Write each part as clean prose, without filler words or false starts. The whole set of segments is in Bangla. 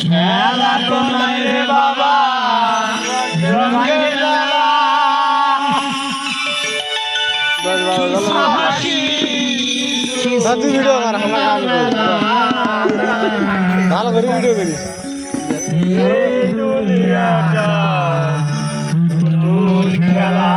খেলা তো নাই রে বাবা রঙের মেলা তুই ভিডিও কর আমরা ভালো করে ভিডিও করি খেলা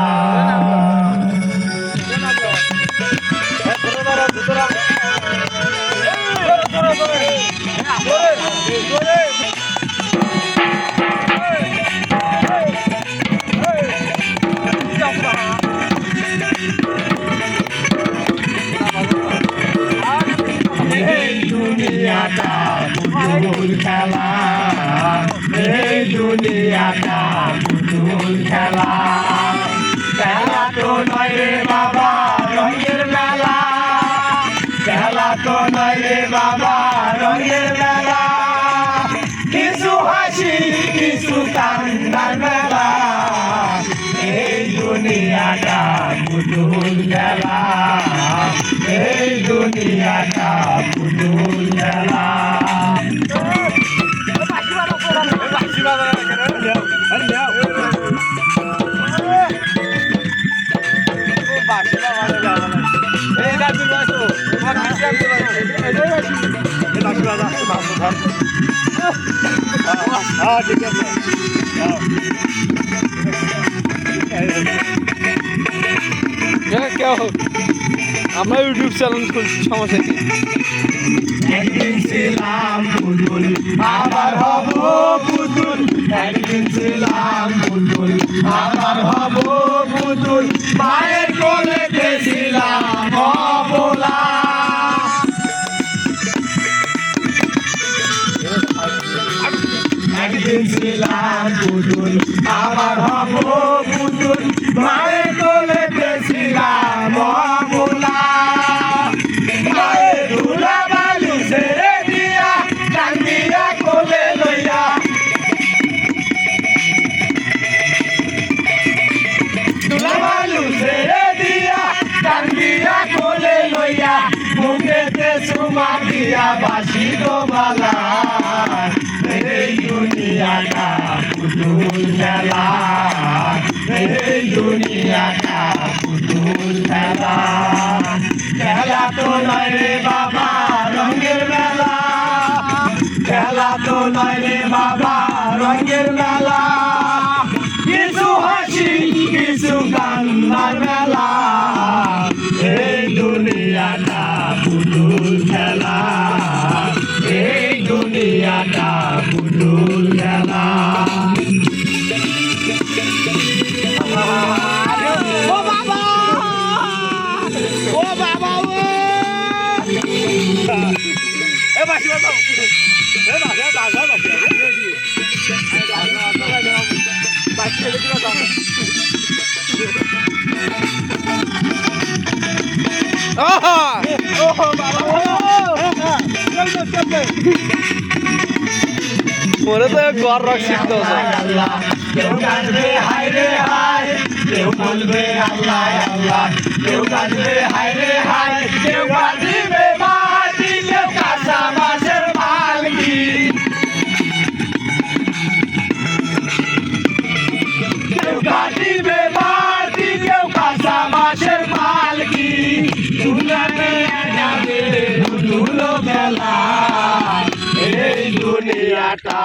দুনিয়াটা পুতুল খেলা এই দুনিয়াটা পুতুল খেলা খেলা তো নয় রে বাবা রঙের মেলা খেলা তো নয় রে বাবা রঙের মেলা কিছু হাসি কিছু কান্নার মেলা এই দুনিয়াটা পুতুল খেলা এই দুনিয়াটা পুতুল খেলা ঠিক আছে আমরা ইউটিউব চ্যানেল খুলছি সমস্যা কি একদিন ছিলাম পুতুল আবার হব পুতুল একদিন ছিলাম পুতুল আবার হব পুতুল মায়ের কোলে ছিলাম অবলা একদিন ছিলাম পুতুল আবার হব পুতুল মায়ের কোলে ছিলাম অবলা বাসি তো বালা এই দুনিয়াটা পুতুল খেলা এই দুনিয়াটা পুতুল খেলা খেলা তো নয় রে বাবা রঙের মেলা খেলা তো নয় রে বাবা রঙের মেলা কিছু হাসি কিছু কান্নার মেলা এই দুনিয়াটা পুতুল খেলা এই দুনিয়াটা পুতুল খেলা ও বাবা ও বাবা এ বাসি বাজাও এ বাসি বাজাও বাসি মোরে তো ঘর রাখছি তো কেউ কাঁদবে হায় রে হায় কেউ বলবে আল্লাহ আল্লাহ কেউ কাঁদবে হায় রে হায় কেউ কাঁদিবে মাটি কেউ কাঁচা মাছের মালকি কেউ কাঁদিবে মাটি কেউ কাঁচা মাছের মালকি দুনিয়াতে যাবে পুতুল খেলা এই দুনিয়াটা